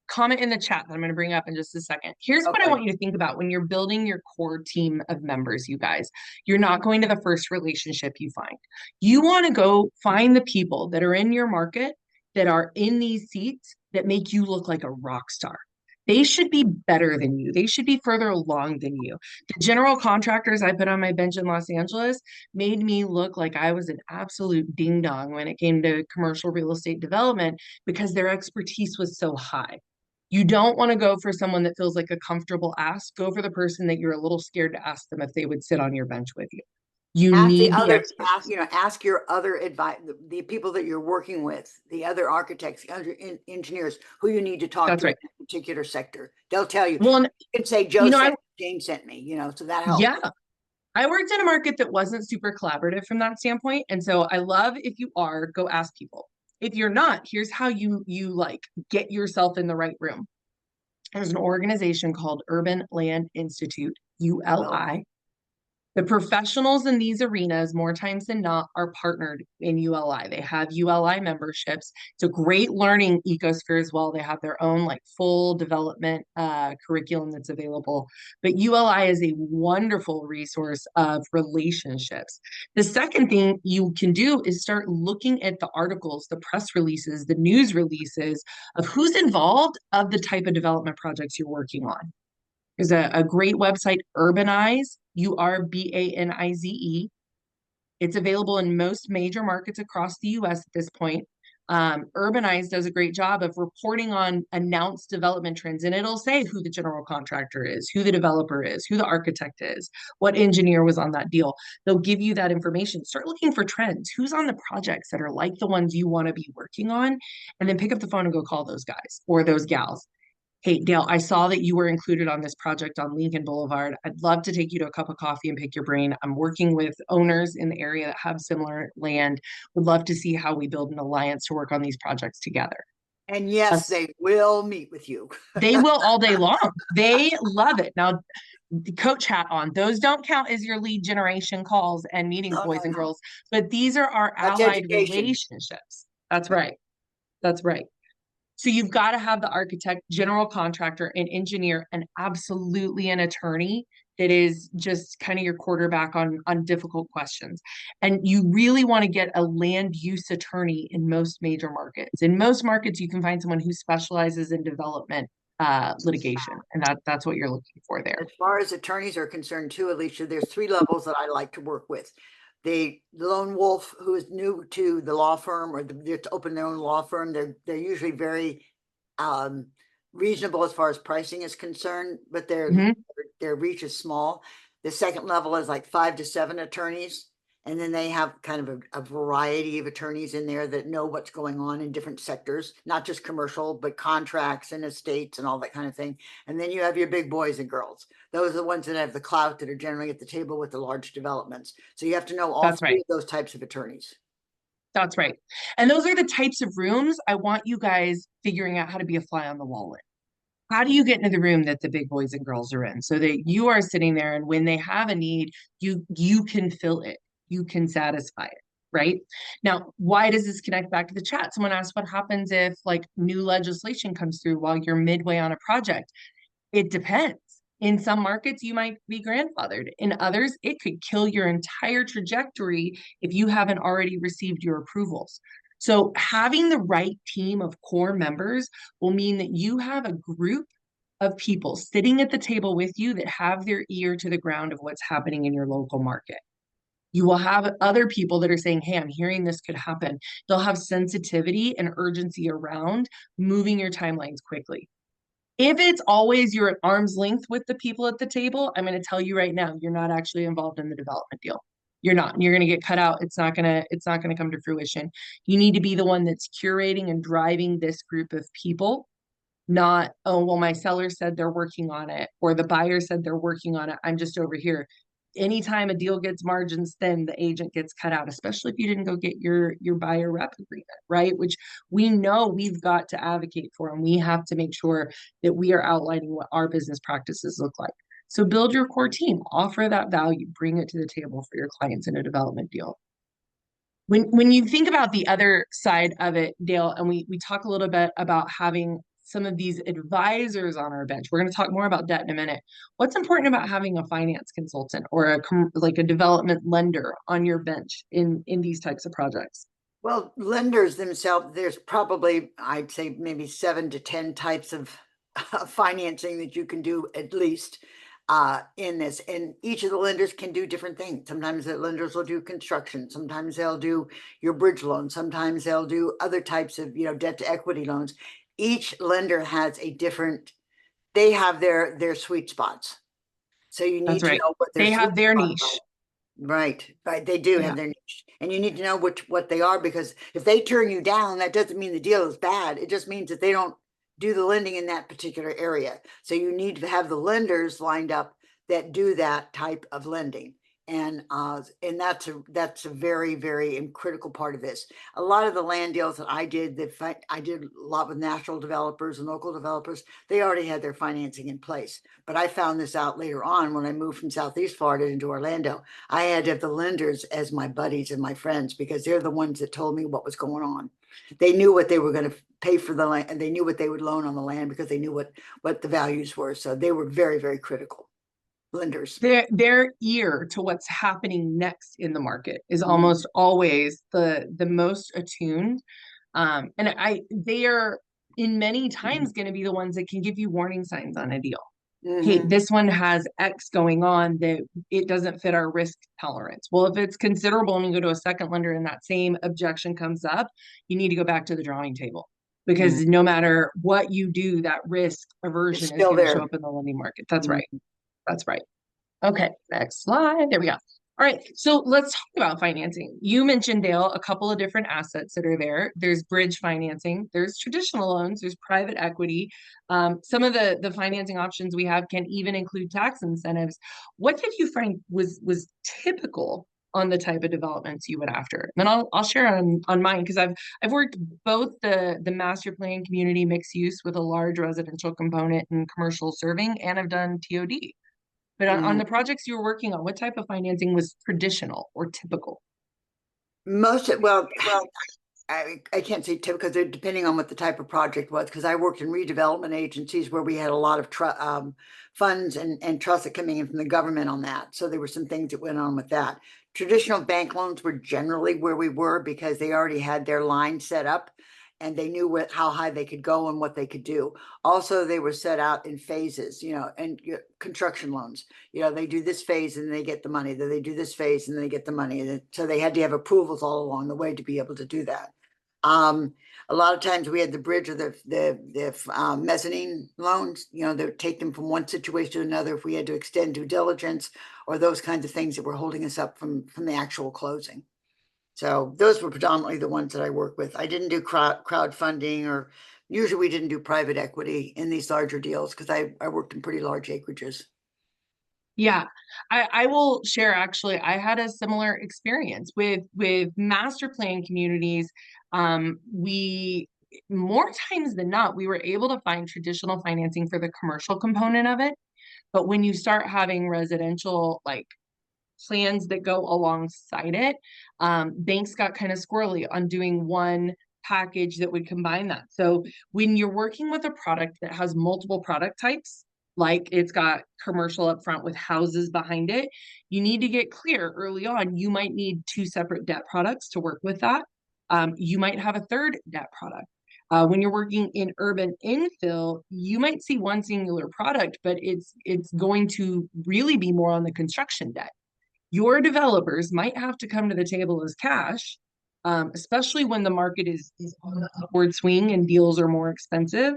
comment in the chat that I'm going to bring up in just a second. Here's what I Okay. want you to think about when you're building your core team of members, you guys. You're not going to the first relationship you find. You want to go find the people that are in your market that are in these seats that make you look like a rock star. They should be better than you. They should be further along than you. The general contractors I put on my bench in Los Angeles made me look like I was an absolute ding dong when it came to commercial real estate development because their expertise was so high. You don't want to go for someone that feels like a comfortable ask. Go for the person that you're a little scared to ask them if they would sit on your bench with you. You Ask the need the other, experts. ask your other advice, the people that you're working with, the other architects, the other engineers who you need to talk That's to in right. that particular sector. They'll tell you. Well, You can say you Joe know, sent me, Jane sent me, so that helps. yeah, I worked in a market that wasn't super collaborative from that standpoint. And so I love if you are, go ask people. If you're not, here's how you like get yourself in the right room. There's an organization called Urban Land Institute, Well, ULI. The professionals in these arenas, more times than not, are partnered in ULI. They have ULI memberships. It's a great learning ecosphere as well. They have their own like full development curriculum that's available. But ULI is a wonderful resource of relationships. The second thing you can do is start looking at the articles, the press releases, the news releases of who's involved of the type of development projects you're working on. There's a great website, Urbanize, Urbanize. It's available in most major markets across the US at this point. Urbanize does a great job of reporting on announced development trends, and it'll say who the general contractor is, who the developer is, who the architect is, what engineer was on that deal. They'll give you that information. Start looking for trends. Who's on the projects that are like the ones you want to be working on? And then pick up the phone and go call those guys or those gals. Hey, Dale, I saw that you were included on this project on Lincoln Boulevard. I'd love to take you to a cup of coffee and pick your brain. I'm working with owners in the area that have similar land. Would love to see how we build an alliance to work on these projects together. and yes, That's, they will meet with you. they will all day long. They love it. Now, coach hat on. Those don't count as your lead generation calls and meetings, No, no, boys and no. girls, but these are our That's allied education. relationships. That's right. That's right. So you've got to have the architect, general contractor, an engineer, and absolutely an attorney that is just kind of your quarterback on difficult questions. And you really want to get a land use attorney in most major markets. In most markets, you can find someone who specializes in development litigation, and that's what you're looking for there. As far as attorneys are concerned too, Alicia, there's three levels that I like to work with. The lone wolf who is new to the law firm or they're to open their own law firm, they're usually very reasonable as far as pricing is concerned, but their reach is small. The second level is like 5 to 7 attorneys, and then they have kind of a variety of attorneys in there that know what's going on in different sectors, not just commercial, but contracts and estates and all that kind of thing. And then you have your big boys and girls. Those are the ones that have the clout that are generally at the table with the large developments. So you have to know all That's three right. of those types of attorneys. That's right. And those are the types of rooms I want you guys figuring out how to be a fly on the wall in. How do you get into the room that the big boys and girls are in so that you are sitting there and when they have a need, you can fill it, you can satisfy it, right? Now, why does this connect back to the chat? Someone asked what happens if like new legislation comes through while you're midway on a project. It depends. In some markets, you might be grandfathered. In others, it could kill your entire trajectory if you haven't already received your approvals. So having the right team of core members will mean that you have a group of people sitting at the table with you that have their ear to the ground of what's happening in your local market. You will have other people that are saying, hey, I'm hearing this could happen. They'll have sensitivity and urgency around moving your timelines quickly. If it's always you're at arm's length with the people at the table, I'm going to tell you right now, you're not actually involved in the development deal. You're not. You're going to get cut out. It's not going to come to fruition. You need to be the one that's curating and driving this group of people, not, oh, well, my seller said they're working on it, or the buyer said they're working on it. I'm just over here. Anytime a deal gets margins thin, the agent gets cut out, especially if you didn't go get your buyer rep agreement, right? Which we know we've got to advocate for, and we have to make sure that we are outlining what our business practices look like. So build your core team, offer that value, bring it to the table for your clients in a development deal. When you think about the other side of it, Dale, and we talk a little bit about having some of these advisors on our bench. We're going to talk more about debt in a minute. What's important about having a finance consultant or like a development lender on your bench in these types of projects? Well, lenders themselves, there's probably, I'd say maybe 7 to 10 types of financing that you can do at least in this. And each of the lenders can do different things. Sometimes the lenders will do construction. Sometimes they'll do your bridge loan. Sometimes they'll do other types of, debt to equity loans. Each lender has a different, they have their sweet spots. So you That's need to right. know what their They sweet have their spots niche. are. Right. They do Yeah, have their niche. And you need to know what they are, because if they turn you down, that doesn't mean the deal is bad. It just means that they don't do the lending in that particular area. So you need to have the lenders lined up that do that type of lending. And that's a very, very critical part of this. A lot of the land deals that I did, I did a lot with national developers and local developers. They already had their financing in place. But I found this out later on when I moved from Southeast Florida into Orlando. I had to have the lenders as my buddies and my friends, because they're the ones that told me what was going on. They knew what they were going to pay for the land, and they knew what they would loan on the land because they knew what the values were. So they were very, very critical lenders. their ear to what's happening next in the market is Mhm. almost always the most attuned. And they are in many times going to be the ones that can give you warning signs on a deal. Hey, Mhm. this one has X going on that it doesn't fit our risk tolerance. Well, if it's considerable and you go to a second lender and that same objection comes up, you need to go back to the drawing table, Mhm. because no matter what you do, that risk It's aversion is still going to show there. up in the lending market. That's Mhm. right. That's right. Okay, next slide. There we go. All right, so let's talk about financing. You mentioned, Dale, a couple of different assets that are there. There's bridge financing, there's traditional loans, there's private equity. Some of the financing options we have can even include tax incentives. What did you find was typical on the type of developments you went after? And then I'll share on mine, because I've worked both the master plan community mixed use with a large residential component and commercial serving, and I've done TOD. But on Mhm. the projects you were working on, what type of financing was traditional or typical? Well, I can't say typical, because depending on what the type of project was, because I worked in redevelopment agencies where we had a lot of funds and trusts coming in from the government on that. So there were some things that went on with that. Traditional bank loans were generally where we were, because they already had their line set up and they knew how high they could go and what they could do. Also, they were set out in phases, and construction loans, they do this phase and they get the money, then they do this phase and they get the money. And so they had to have approvals all along the way to be able to do that. Um, a lot of times we had the bridge or the mezzanine loans, they would take them from one situation to another if we had to extend due diligence or those kinds of things that were holding us up from the actual closing. So those were predominantly the ones that I work with. I didn't do crowdfunding, or usually we didn't do private equity in these larger deals, because I worked in pretty large acreages. Yeah, I will share, actually, I had a similar experience with master plan communities. We more times than not, we were able to find traditional financing for the commercial component of it. But when you start having residential like plans that go alongside it, banks got kind of squirrely on doing one package that would combine that. So when you're working with a product that has multiple product types, like it's got commercial up front with houses behind it, you need to get clear early on. You might need two separate debt products to work with that. You might have a third debt product. When you're working in urban infill, you might see one singular product, but it's going to really be more on the construction debt. Your developers might have to come to the table as cash, especially when the market is on the upward swing and deals are more expensive.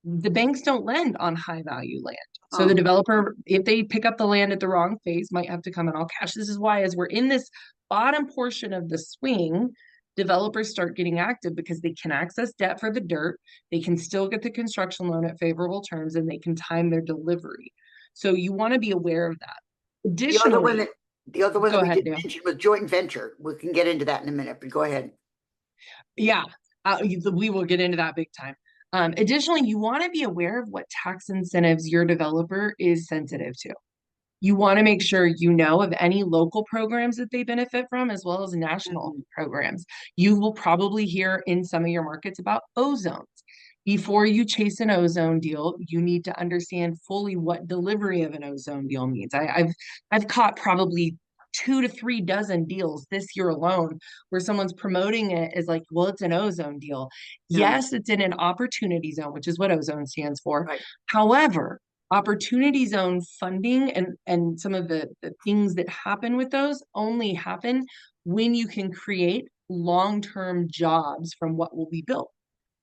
The banks don't lend on high value land. So the Oh, developer, if they pick up the land at the wrong phase, might have to come in all cash. This is why, as we're in this bottom portion of the swing, developers start getting active because they can access debt for the dirt, they can still get the construction loan at favorable terms, and they can time their delivery. So you want to be aware of that. the other one Additionally, that the other one go that we ahead, didn't Dale. mention was joint venture. We can get into that in a minute, but go ahead. Yeah, we will get into that big time. Additionally, you want to be aware of what tax incentives your developer is sensitive to. You want to make sure you know of any local programs that they benefit from, as well as national Mhm. programs. You will probably hear in some of your markets about ozones. Before you chase an ozone deal, you need to understand fully what delivery of an ozone deal means. I've caught probably 2 to 3 dozen deals this year alone where someone's promoting it as like, well, it's an ozone deal. Yeah, Yes, it's in an opportunity zone, which is what ozone stands for. right. However, opportunity zone funding and some of the things that happen with those only happen when you can create long-term jobs from what will be built.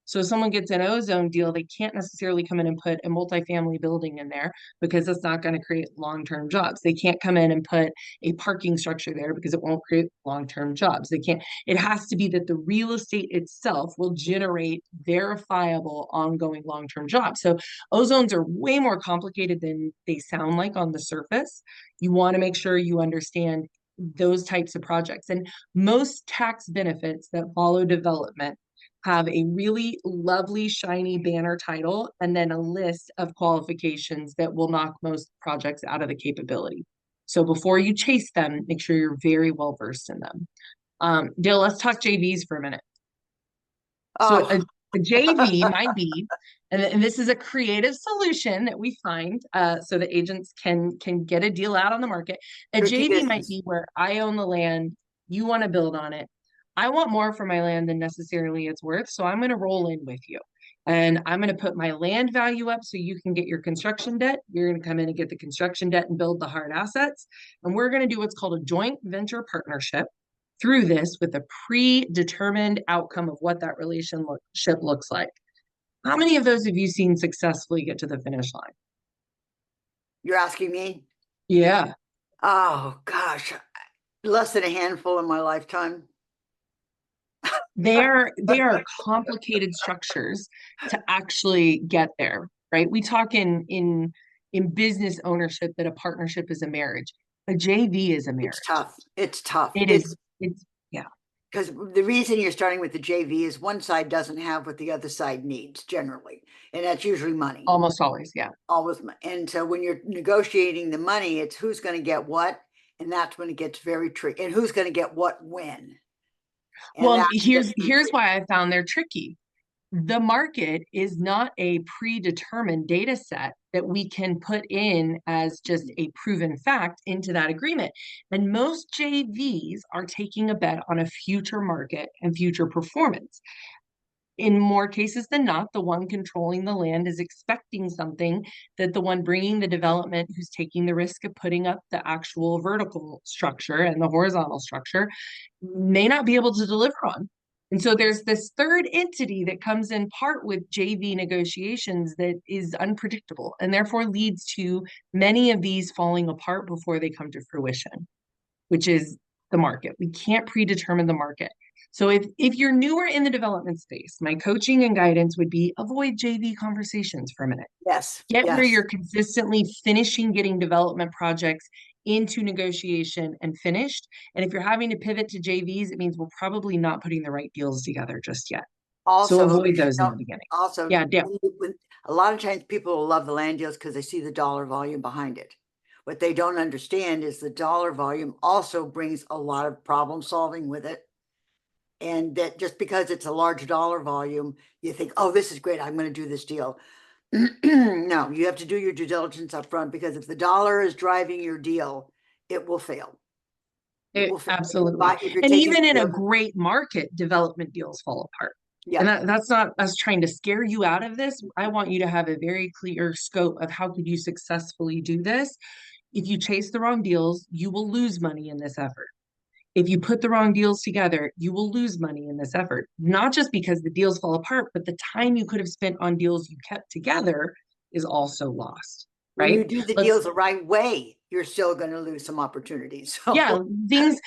So if someone gets an ozone deal, they can't necessarily come in and put a multifamily building in there because it's not going to create long-term jobs. They can't come in and put a parking structure there because it won't create long-term jobs. They can't, it has to be that the real estate itself will generate verifiable ongoing long-term jobs. So ozones are way more complicated than they sound like on the surface. You want to make sure you understand those types of projects. And most tax benefits that follow development have a really lovely, shiny banner title, and then a list of qualifications that will knock most projects out of the capability. So before you chase them, make sure you're very well versed in them. Dale, let's talk JVs for a minute. So Oh, a JV might be, and this is a creative solution that we find so that agents can get a deal out on the market. A tricky JV might business. be where I own the land, you want to build on it. I want more for my land than necessarily it's worth, so I'm going to roll in with you. And I'm going to put my land value up so you can get your construction debt. You're going to come in and get the construction debt and build the hard assets. And we're going to do what's called a joint venture partnership through this with a predetermined outcome of what that relationship looks like. How many of those have you seen successfully get to the finish line? You're asking me? Yeah, Oh gosh, less than a handful in my lifetime. they are complicated structures to actually get there, right? We talk in business ownership that a partnership is a marriage. A JV is a It's marriage. tough. It's tough. It is, it's yeah, Because the reason you're starting with the JV is one side doesn't have what the other side needs generally, and that's usually money. almost always, yeah. Always, and so when you're negotiating the money, it's who's going to get what, and that's when it gets very tricky. And who's going to get what when, and Well, that's gets really here's tricky. why I found they're tricky. The market is not a predetermined data set that we can put in as just a proven fact into that agreement. And most JVs are taking a bet on a future market and future performance. In more cases than not, the one controlling the land is expecting something that the one bringing the development, who's taking the risk of putting up the actual vertical structure and the horizontal structure, may not be able to deliver on. And so there's this third entity that comes in part with JV negotiations that is unpredictable and therefore leads to many of these falling apart before they come to fruition, which is the market. We can't predetermine the market. So if you're newer in the development space, my coaching and guidance would be avoid JV conversations for a minute. Yes, Get where yes. you're consistently finishing getting development projects into negotiation and finished. And if you're having to pivot to JVs, it means we're probably not putting the right deals together just yet. So Also, avoid if you those in the don't, beginning. also Yeah, a lot of times people will love the land deals because they see the dollar volume behind it. What they don't understand is the dollar volume also brings a lot of problem solving with it. And that just because it's a large dollar volume, you think, oh, this is great, I'm going to do this deal. No, you have to do your due diligence up front because if the dollar is driving your deal, it will fail. It will fail. absolutely. If you're And taking even in the a deal, great market, development deals fall apart. Yeah. And that's not us trying to scare you out of this. I want you to have a very clear scope of how could you successfully do this. If you chase the wrong deals, you will lose money in this effort. If you put the wrong deals together, you will lose money in this effort, not just because the deals fall apart, but the time you could have spent on deals you kept together is also lost, When you right? do the Let's, deals the right way, you're still going to lose some opportunities. yeah, So things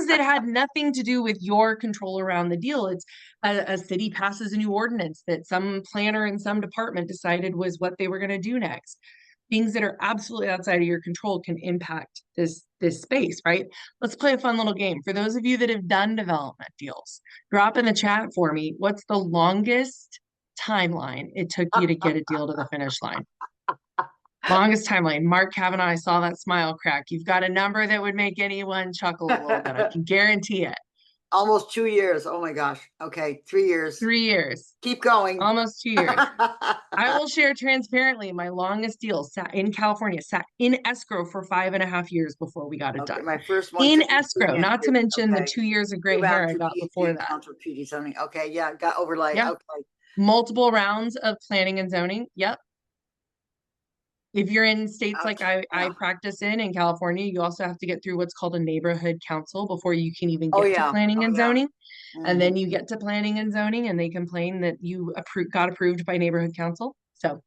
that had nothing to do with your control around the deal. It's a city passes a new ordinance that some planner in some department decided was what they were going to do next. Things that are absolutely outside of your control can impact this space, right? Let's play a fun little game. For those of you that have done development deals, drop in the chat for me. What's the longest timeline it took you to get a deal to the finish line? Longest timeline. Mark Kavanaugh, I saw that smile crack. You've got a number that would make anyone chuckle a little bit. I can guarantee it. almost 2 years. Oh my gosh. Okay, 3 years. 3 years, Keep going. almost 2 years. I will share transparently my longest deal sat in California, sat in escrow for 5.5 years before we got it Okay, done. my first one In took me three escrow, and a half not to years. mention the Okay, 2 years of two gray hair rounds I of got PhD before and that. council PD zoning. Okay, yeah, got overlay. Yeah. Okay. Multiple rounds of planning and zoning. Yep. If you're in states like Okay. I Yeah. practice in California, you also have to get through what's called a neighborhood council before you can even Oh get to yeah. planning Oh and yeah. zoning. And Mhm. then you get to planning and zoning and they complain that you got approved by neighborhood council. So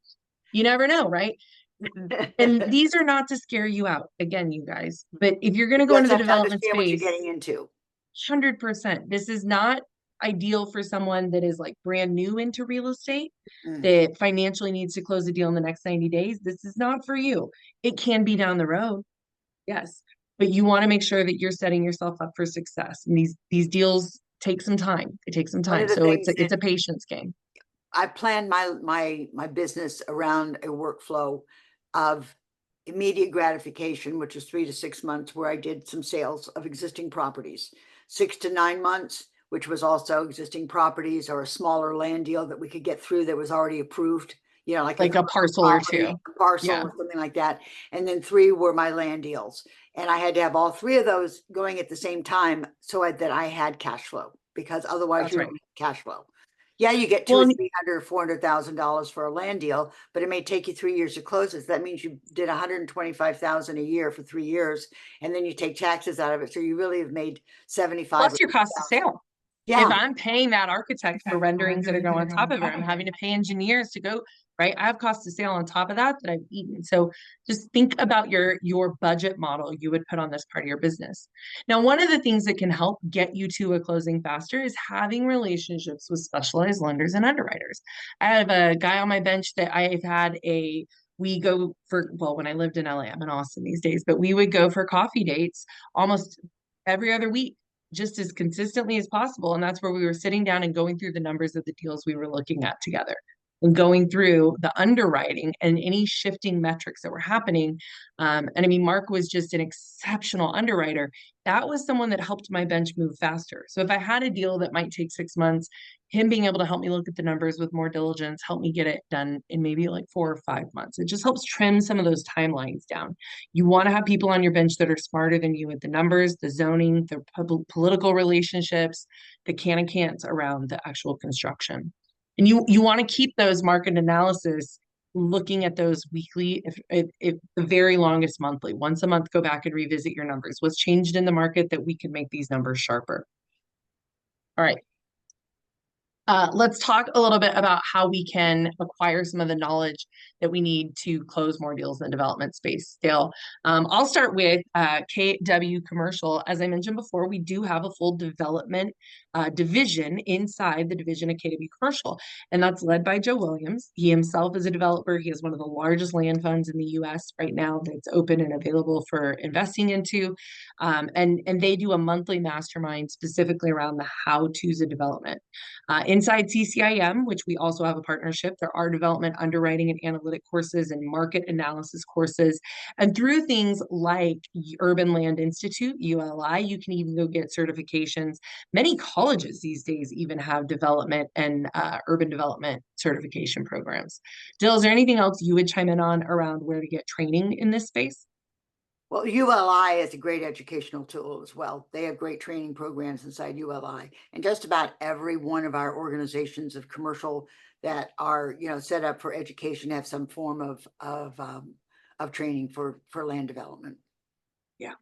you never know, right? And these are not to scare you out, again, you guys. But if you're going You to go into just the have to development understand what you're space, getting into. 100%, this is not ideal for someone that is like brand new into real estate, Mm. that financially needs to close a deal in the next 90 days. This is not for you. It can be down the road, yes, but you want to make sure that you're setting yourself up for success. And these deals take some time. It takes some One time. of the So it's things it's that a patience game. I planned my business around a workflow of immediate gratification, which was 3 to 6 months, where I did some sales of existing properties. 6 to 9 months, which was also existing properties or a smaller land deal that we could get through that was already approved, like a Like a commercial parcel or property, two. a parcel Yeah, or something like that. And then 3 were my land deals. And I had to have all 3 of those going at the same time that I had cash flow, because otherwise that's you right. don't have cash flow. Yeah, you get two Well, or and 300, $400,000 for a land deal, but it may take you 3 years to close it. That means you did 125,000 a year for 3 years, and then you take taxes out of it. So you really have made 75 or plus your cost of 1,000. sale. If Yeah. I'm paying that architect for renderings that are going on top of it, I'm having to pay engineers to go, right? I have cost of sale on top of that I've eaten. So just think about your budget model you would put on this part of your business. Now, one of the things that can help get you to a closing faster is having relationships with specialized lenders and underwriters. I have a guy on my bench that I've had we go for, well, when I lived in LA, I'm in Austin these days, but we would go for coffee dates almost every other week, just as consistently as possible. And that's where we were sitting down and going through the numbers of the deals we were looking at together and going through the underwriting and any shifting metrics that were happening. And I mean, Mark was just an exceptional underwriter. That was someone that helped my bench move faster. So if I had a deal that might take 6 months, him being able to help me look at the numbers with more diligence, help me get it done in maybe like 4 or 5 months. It just helps trim some of those timelines down. You want to have people on your bench that are smarter than you with the numbers, the zoning, the political relationships, the can and can'ts around the actual construction. And you want to keep those market analysis looking at those weekly, if the very longest monthly. Once a month, go back and revisit your numbers. What's changed in the market that we can make these numbers sharper? All right. Let's talk a little bit about how we can acquire some of the knowledge that we need to close more deals in the development space. Dale, I'll start with KW Commercial. As I mentioned before, we do have a full development division inside the division of KW Commercial, and that's led by Joe Williams. He himself is a developer. He has one of the largest land funds in the U.S. right now that's open and available for investing into, and they do a monthly mastermind specifically around the how-tos of development. Inside CCIM, which we also have a partnership, there are development, underwriting, and analytic courses and market analysis courses. And through things like Urban Land Institute, ULI, you can even go get certifications. Many colleges these days even have development and urban development certification programs. Jill, is there anything else you would chime in on around where to get training in this space? Well, ULI is a great educational tool as well. They have great training programs inside ULI, and just about every one of our organizations of commercial that are, you know, set up for education have some form of training for land development. Yeah.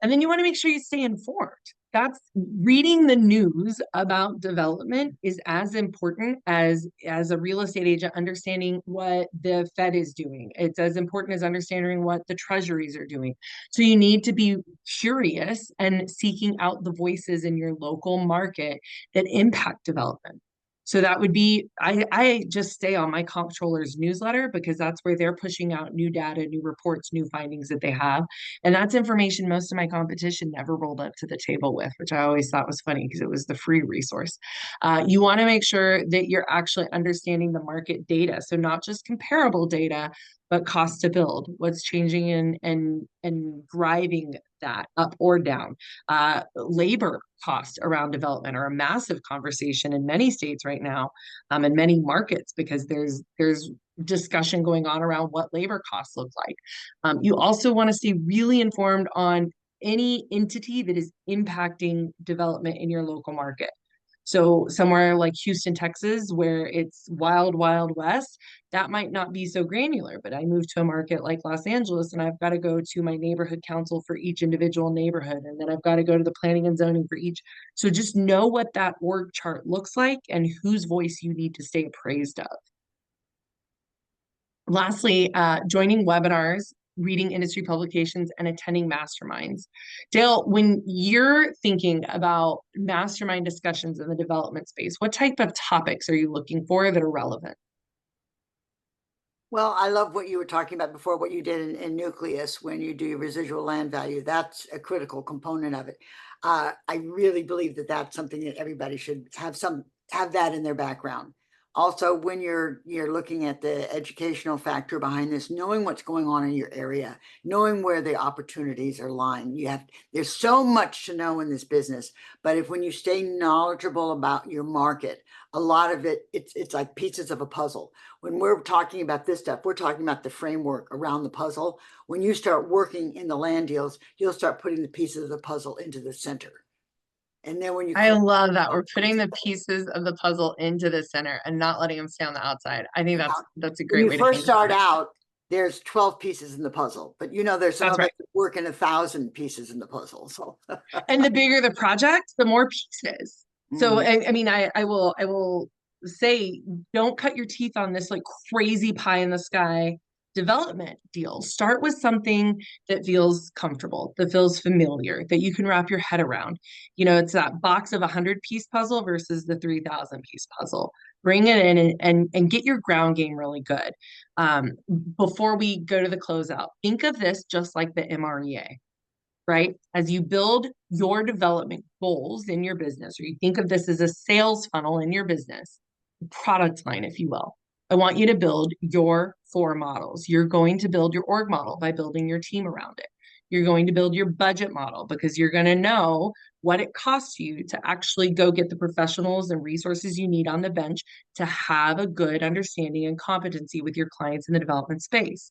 And then you want to make sure you stay informed. That's reading the news about development is as important as a real estate agent understanding what the Fed is doing. It's as important as understanding what the treasuries are doing. So you need to be curious and seeking out the voices in your local market that impact development. So that would be, I just stay on my comptroller's newsletter because that's where they're pushing out new data, new reports, new findings that they have. And that's information most of my competition never rolled up to the table with, which I always thought was funny because it was the free resource. You want to make sure that you're actually understanding the market data. So not just comparable data, but cost to build, what's changing and driving that up or down. Labor costs around development are a massive conversation in many states right now, in many markets, because there's discussion going on around what labor costs look like. You also want to stay really informed on any entity that is impacting development in your local market. So somewhere like Houston, Texas, where it's wild, wild west, that might not be so granular. But I moved to a market like Los Angeles, and I've got to go to my neighborhood council for each individual neighborhood, and then I've got to go to the planning and zoning for each. So just know what that org chart looks like and whose voice you need to stay appraised of. Lastly, joining webinars, reading industry publications, and attending masterminds. Dale, when you're thinking about mastermind discussions in the development space, what type of topics are you looking for that are relevant? Well, I love what you were talking about before, what you did in Nucleus when you do your residual land value. That's a critical component of it. I really believe that that's something that everybody should have that in their background. Also, when you're looking at the educational factor behind this, knowing what's going on in your area, knowing where the opportunities are lying. There's so much to know in this business, but when you stay knowledgeable about your market, a lot of it's like pieces of a puzzle. When we're talking about this stuff, we're talking about the framework around the puzzle. When you start working in the land deals, you'll start putting the pieces of the puzzle into the center. And then when you I love that we're putting the pieces of the puzzle into the center and not letting them stay on the outside. I think that's a when great you way to first think about start it. out, there's 12 pieces in the puzzle, but you know, there's some That's of us right. that work in 1,000 pieces in the puzzle. So And the bigger the project, the more pieces. So I mean, I will say, don't cut your teeth on this like crazy pie in the sky development deal. Start with something that feels comfortable, that feels familiar, that you can wrap your head around. You know, it's that box of 100-piece puzzle versus the 3,000-piece puzzle. Bring it in and get your ground game really good. Before we go to the closeout, think of this just like the MREA, right? As you build your development goals in your business, or you think of this as a sales funnel in your business, product line, if you will. I want you to build your 4 models. You're going to build your org model by building your team around it. You're going to build your budget model because you're going to know what it costs you to actually go get the professionals and resources you need on the bench to have a good understanding and competency with your clients in the development space.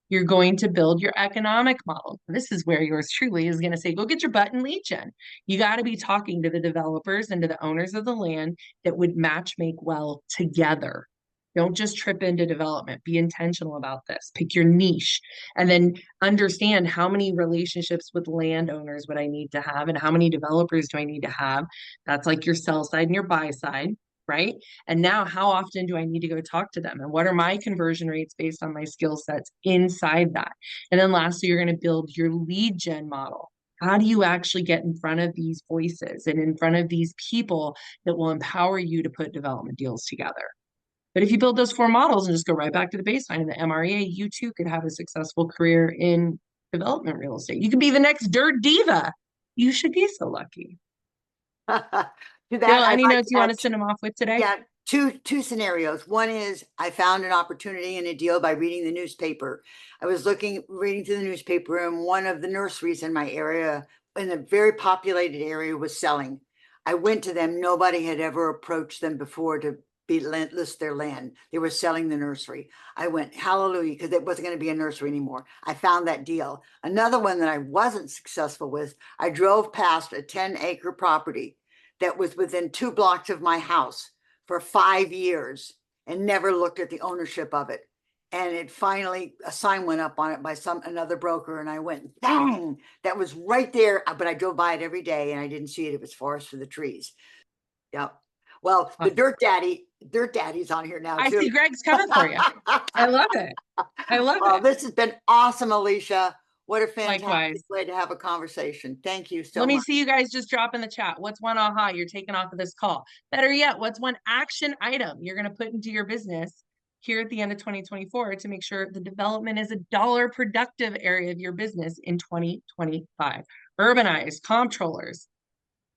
You're going to build your economic model. This is where yours truly is going to say, go get your butt in lead gen. You got to be talking to the developers and to the owners of the land that would match make well together. Don't just trip into development. Be intentional about this. Pick your niche and then understand how many relationships with landowners would I need to have and how many developers do I need to have. That's like your sell side and your buy side, right? And now, how often do I need to go talk to them? And what are my conversion rates based on my skill sets inside that? And then lastly, you're going to build your lead gen model. How do you actually get in front of these voices and in front of these people that will empower you to put development deals together? But if you build those 4 models and just go right back to the baseline in the MREA, you too could have a successful career in development real estate. You could be the next dirt diva. You should be so lucky. to Bill, that, any like notes you want to send them off with today? Yeah, two scenarios. One is I found an opportunity in a deal by reading the newspaper. I was reading through the newspaper, and one of the nurseries in my area, in a very populated area, was selling. I went to them. Nobody had ever approached them before to list their land. They were selling the nursery. I went, hallelujah, because it wasn't going to be a nursery anymore. I found that deal. Another one that I wasn't successful with, I drove past a 10-acre property that was within 2 blocks of my house for 5 years and never looked at the ownership of it. And it finally, a sign went up on it by another broker, and I went, dang, that was right there. But I drove by it every day and I didn't see it. It was forest for the trees. Yep. Well, the Dirt Daddy's on here now I too. see Greg's coming for you. I love it. I love Well, it. this has been awesome, Alicia. What a fantastic Likewise. way to have a conversation. Thank you so Let me much. see you guys just drop in the chat. What's one aha you're taking off of this call? Better yet, what's one action item you're going to put into your business here at the end of 2024 to make sure the development is a dollar productive area of your business in 2025? Urbanized comptrollers.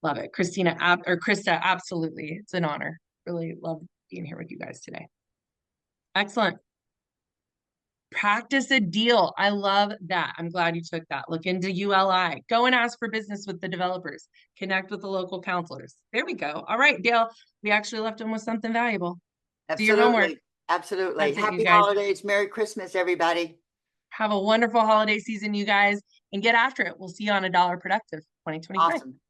Love it. Krista, absolutely. It's an honor. Really love being here with you guys today. Excellent. Practice a deal. I love that. I'm glad you took that. Look into ULI. Go and ask for business with the developers. Connect with the local counselors. There we go. All right, Dale. We actually left them with something valuable. Do your homework. Absolutely. That's it, you Happy guys. holidays. Merry Christmas, everybody. Have a wonderful holiday season, you guys, and get after it. We'll see you on a dollar productive 2025. Awesome.